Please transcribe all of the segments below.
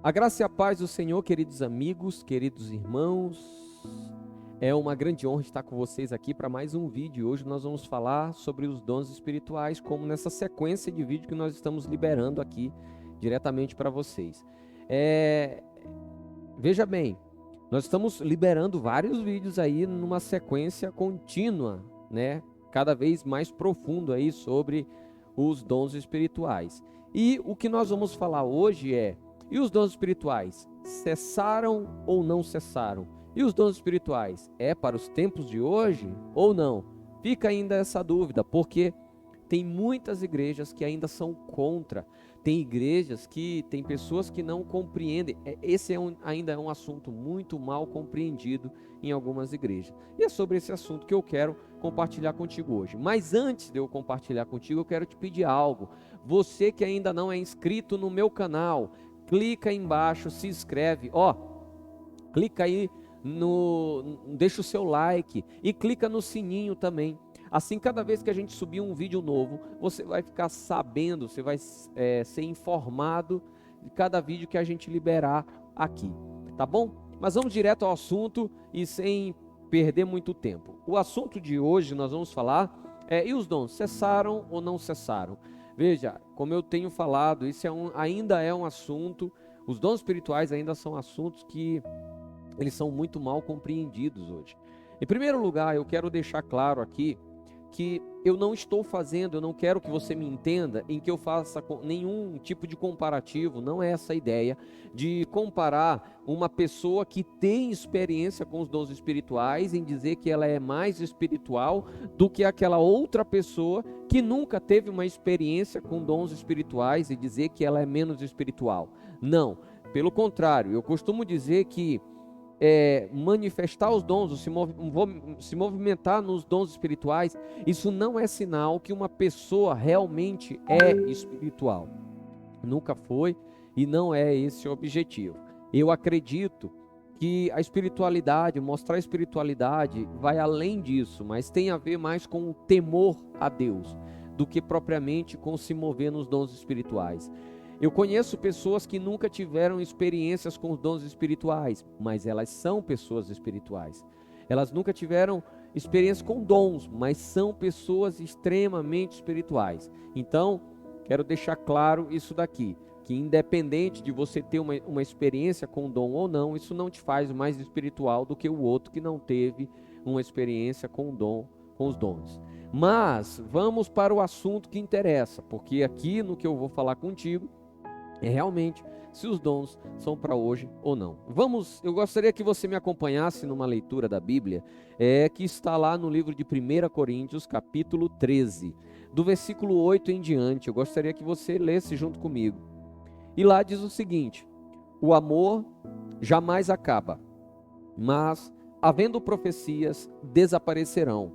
A graça e a paz do Senhor, queridos amigos, queridos irmãos. É uma grande honra estar com vocês aqui para mais um vídeo. Hoje nós vamos falar sobre os dons espirituais, como nessa sequência de vídeo que nós estamos liberando aqui diretamente para vocês. Veja bem, nós estamos liberando vários vídeos aí numa sequência contínua, né? Cada vez mais profundo aí sobre os dons espirituais. E o que nós vamos falar hoje e os dons espirituais cessaram ou não cessaram? E os dons espirituais é para os tempos de hoje ou não? Fica ainda essa dúvida, porque tem muitas igrejas que ainda são contra. Tem igrejas que tem pessoas que não compreendem. Esse ainda é um assunto muito mal compreendido em algumas igrejas. E é sobre esse assunto que eu quero compartilhar contigo hoje. Mas antes de eu compartilhar contigo, eu quero te pedir algo. Você que ainda não é inscrito no meu canal, clica aí embaixo, se inscreve. Clica aí deixa o seu like e clica no sininho também. Assim, cada vez que a gente subir um vídeo novo, você vai ficar sabendo, você vai ser informado de cada vídeo que a gente liberar aqui, tá bom? Mas vamos direto ao assunto e sem perder muito tempo. O assunto de hoje nós vamos falar e os dons cessaram ou não cessaram? Veja, como eu tenho falado, isso ainda é um assunto, os dons espirituais ainda são assuntos que eles são muito mal compreendidos hoje. Em primeiro lugar, eu quero deixar claro aqui que eu não quero que você me entenda em que eu faça nenhum tipo de comparativo, não é essa a ideia de comparar uma pessoa que tem experiência com os dons espirituais em dizer que ela é mais espiritual do que aquela outra pessoa que nunca teve uma experiência com dons espirituais e dizer que ela é menos espiritual. Não, pelo contrário, eu costumo dizer que manifestar os dons, se movimentar nos dons espirituais, isso não é sinal que uma pessoa realmente é espiritual. Nunca foi e não é esse o objetivo. Eu acredito que a espiritualidade, mostrar a espiritualidade vai além disso, mas tem a ver mais com o temor a Deus do que propriamente com se mover nos dons espirituais. Eu conheço pessoas que nunca tiveram experiências com os dons espirituais, mas elas são pessoas espirituais. Elas nunca tiveram experiência com dons, mas são pessoas extremamente espirituais. Então, quero deixar claro isso daqui, que independente de você ter uma experiência com dom ou não, isso não te faz mais espiritual do que o outro que não teve uma experiência com os dons. Mas, vamos para o assunto que interessa, porque aqui no que eu vou falar contigo, realmente se os dons são para hoje ou não. Eu gostaria que você me acompanhasse numa leitura da Bíblia, que está lá no livro de 1 Coríntios, capítulo 13, do versículo 8 em diante. Eu gostaria que você lesse junto comigo. E lá diz o seguinte: o amor jamais acaba, mas havendo profecias, desaparecerão,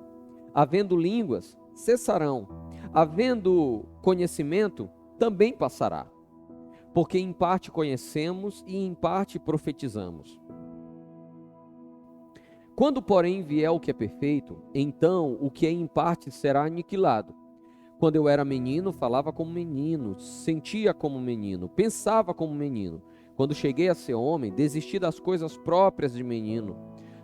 havendo línguas, cessarão, havendo conhecimento, também passará. Porque em parte conhecemos e em parte profetizamos. Quando, porém, vier o que é perfeito, então o que é em parte será aniquilado. Quando eu era menino, falava como menino, sentia como menino, pensava como menino. Quando cheguei a ser homem, desisti das coisas próprias de menino,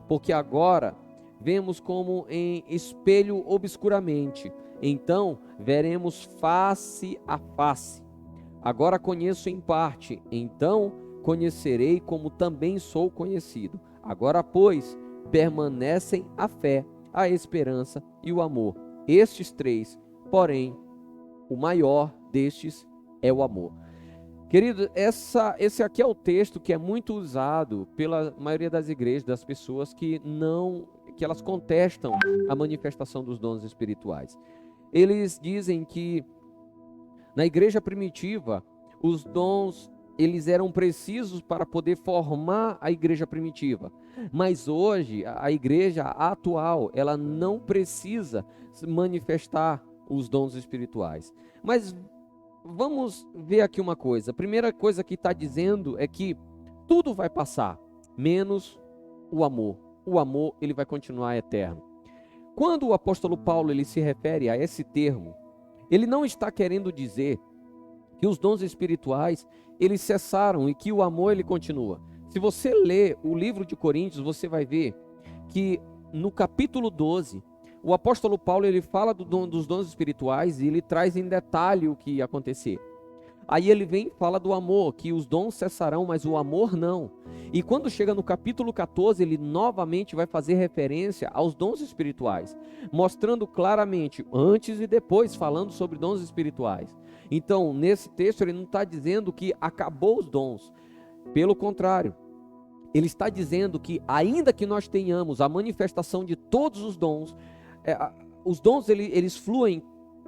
porque agora vemos como em espelho obscuramente, então veremos face a face. Agora conheço em parte, então conhecerei como também sou conhecido. Agora, pois, permanecem a fé, a esperança e o amor. Estes três, porém, o maior destes é o amor. Querido, esse aqui é o texto que é muito usado pela maioria das igrejas, das pessoas que elas contestam a manifestação dos dons espirituais. Eles dizem que na igreja primitiva, os dons, eles eram precisos para poder formar a igreja primitiva. Mas hoje, a igreja atual, ela não precisa manifestar os dons espirituais. Mas vamos ver aqui uma coisa. A primeira coisa que está dizendo é que tudo vai passar, menos o amor. O amor, ele vai continuar eterno. Quando o apóstolo Paulo ele se refere a esse termo, ele não está querendo dizer que os dons espirituais eles cessaram e que o amor ele continua. Se você ler o livro de Coríntios, você vai ver que no capítulo 12, o apóstolo Paulo ele fala dos dons espirituais e ele traz em detalhe o que ia acontecer. Aí ele vem e fala do amor, que os dons cessarão, mas o amor não. E quando chega no capítulo 14, ele novamente vai fazer referência aos dons espirituais, mostrando claramente, antes e depois, falando sobre dons espirituais. Então, nesse texto, ele não está dizendo que acabou os dons. Pelo contrário, ele está dizendo que, ainda que nós tenhamos a manifestação de todos os dons eles fluem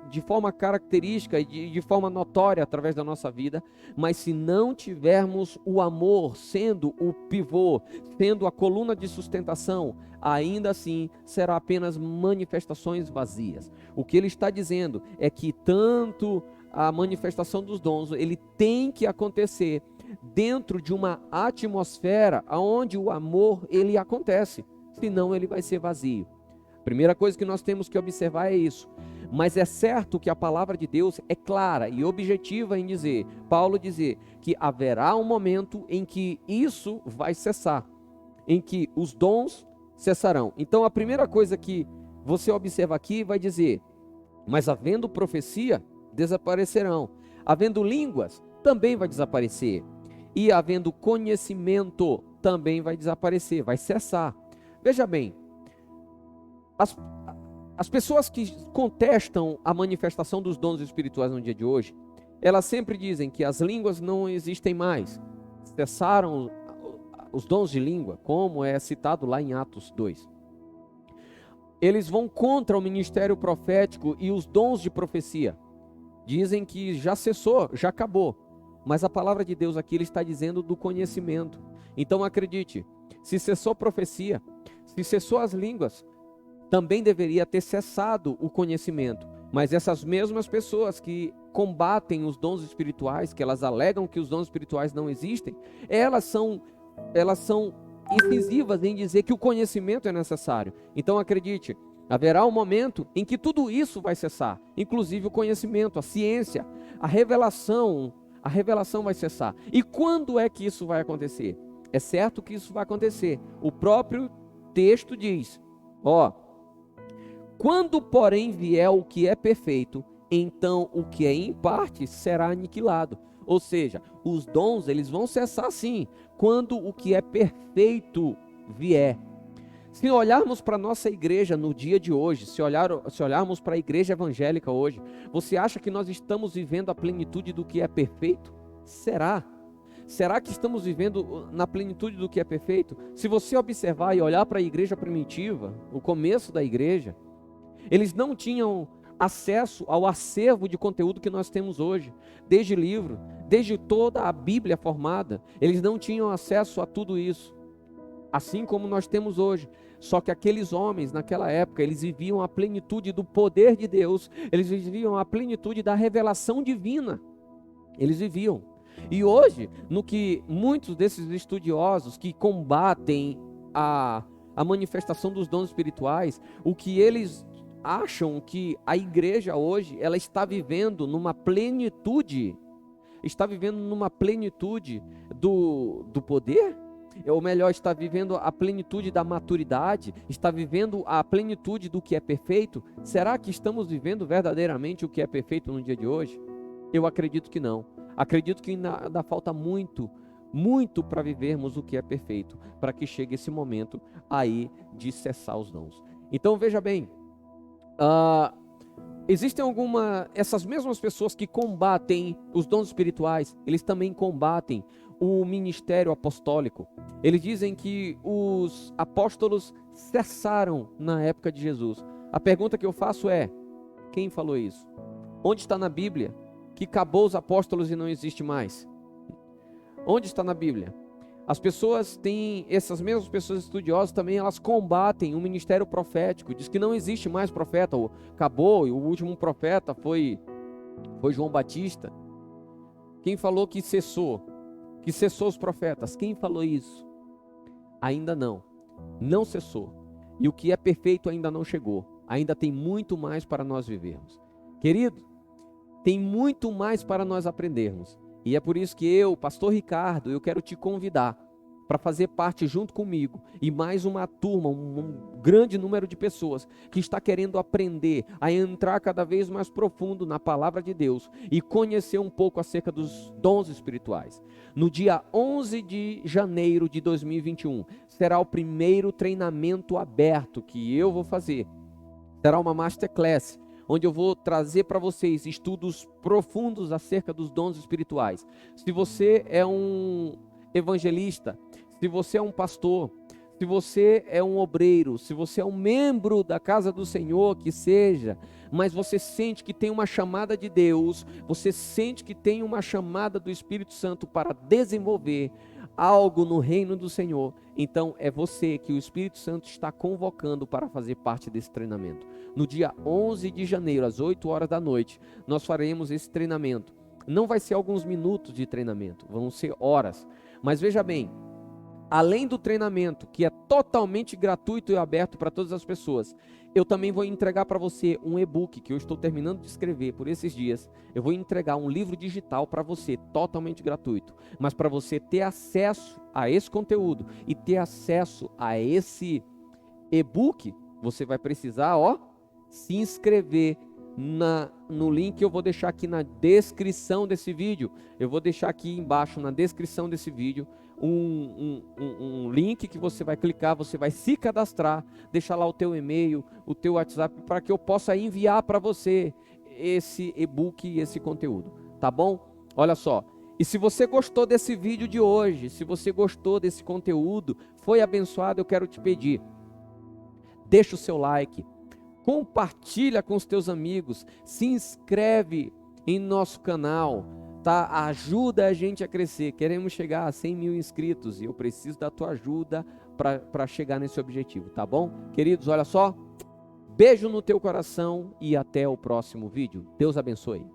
de forma característica e de forma notória através da nossa vida, mas se não tivermos o amor sendo o pivô, sendo a coluna de sustentação, ainda assim será apenas manifestações vazias. O que ele está dizendo é que tanto a manifestação dos dons, ele tem que acontecer dentro de uma atmosfera onde o amor ele acontece, senão ele vai ser vazio. Primeira coisa que nós temos que observar é isso. Mas é certo que a palavra de Deus é clara e objetiva em dizer, Paulo dizer, que haverá um momento em que isso vai cessar, em que os dons cessarão. Então a primeira coisa que você observa aqui vai dizer, mas havendo profecia, desaparecerão. Havendo línguas, também vai desaparecer. E havendo conhecimento, também vai desaparecer, vai cessar. Veja bem, as pessoas que contestam a manifestação dos dons espirituais no dia de hoje, elas sempre dizem que as línguas não existem mais, cessaram os dons de língua, como é citado lá em Atos 2. Eles vão contra o ministério profético e os dons de profecia. Dizem que já cessou, já acabou. Mas a palavra de Deus aqui ele está dizendo do conhecimento. Então acredite, se cessou profecia, se cessou as línguas, também deveria ter cessado o conhecimento. Mas essas mesmas pessoas que combatem os dons espirituais, que elas alegam que os dons espirituais não existem, elas são incisivas em dizer que o conhecimento é necessário. Então acredite, haverá um momento em que tudo isso vai cessar, inclusive o conhecimento, a ciência, a revelação vai cessar. E quando é que isso vai acontecer? É certo que isso vai acontecer. O próprio texto diz, quando porém vier o que é perfeito, então o que é em parte será aniquilado. Ou seja, os dons eles vão cessar sim, quando o que é perfeito vier. Se olharmos para a nossa igreja no dia de hoje, se olharmos para a igreja evangélica hoje, você acha que nós estamos vivendo a plenitude do que é perfeito? Será? Será que estamos vivendo na plenitude do que é perfeito? Se você observar e olhar para a igreja primitiva, o começo da igreja, eles não tinham acesso ao acervo de conteúdo que nós temos hoje, desde livro, desde toda a Bíblia formada, eles não tinham acesso a tudo isso, assim como nós temos hoje. Só que aqueles homens naquela época, eles viviam a plenitude do poder de Deus, eles viviam a plenitude da revelação divina, eles viviam. E hoje, no que muitos desses estudiosos que combatem a manifestação dos dons espirituais, o que eles acham que a igreja hoje, ela está vivendo numa plenitude, do poder, ou melhor, está vivendo a plenitude da maturidade, está vivendo a plenitude do que é perfeito. Será que estamos vivendo verdadeiramente o que é perfeito no dia de hoje? Eu acredito que não. Acredito que ainda falta muito para vivermos o que é perfeito, para que chegue esse momento aí de cessar os dons. Então veja bem, existem essas mesmas pessoas que combatem os dons espirituais, eles também combatem o ministério apostólico. Eles dizem que os apóstolos cessaram na época de Jesus. A pergunta que eu faço é, quem falou isso? Onde está na Bíblia que acabou os apóstolos e não existe mais? Onde está na Bíblia? Essas mesmas pessoas estudiosas também, elas combatem o ministério profético, diz que não existe mais profeta, acabou, e o último profeta foi João Batista. Quem falou que cessou os profetas? Quem falou isso? Ainda não cessou, e o que é perfeito ainda não chegou, ainda tem muito mais para nós vivermos. Querido, tem muito mais para nós aprendermos, E é por isso que eu, pastor Ricardo, eu quero te convidar para fazer parte junto comigo e mais uma turma, um grande número de pessoas que está querendo aprender a entrar cada vez mais profundo na palavra de Deus e conhecer um pouco acerca dos dons espirituais. No dia 11 de janeiro de 2021, será o primeiro treinamento aberto que eu vou fazer. Será uma masterclass, onde eu vou trazer para vocês estudos profundos acerca dos dons espirituais. Se você é um evangelista, se você é um pastor, se você é um obreiro, se você é um membro da casa do Senhor, que seja, mas você sente que tem uma chamada de Deus, você sente que tem uma chamada do Espírito Santo para desenvolver algo no reino do Senhor, então é você que o Espírito Santo está convocando para fazer parte desse treinamento. No dia 11 de janeiro, às 8 horas da noite, nós faremos esse treinamento. Não vai ser alguns minutos de treinamento, vão ser horas. Mas veja bem, além do treinamento, que é totalmente gratuito e aberto para todas as pessoas, eu também vou entregar para você um e-book que eu estou terminando de escrever por esses dias. Eu vou entregar um livro digital para você, totalmente gratuito. Mas para você ter acesso a esse conteúdo e ter acesso a esse e-book, você vai precisar, se inscrever no link que eu vou deixar aqui na descrição desse vídeo. Eu vou deixar aqui embaixo na descrição desse vídeo um link que você vai clicar, você vai se cadastrar, deixar lá o teu e-mail, o teu WhatsApp, para que eu possa enviar para você esse e-book e esse conteúdo, tá bom? Olha só, e se você gostou desse vídeo de hoje, se você gostou desse conteúdo, foi abençoado, eu quero te pedir, deixa o seu like, compartilha com os teus amigos, se inscreve em nosso canal, tá? Ajuda a gente a crescer. Queremos chegar a 100 mil inscritos e eu preciso da tua ajuda para chegar nesse objetivo, tá bom? Queridos, olha só, beijo no teu coração e até o próximo vídeo. Deus abençoe.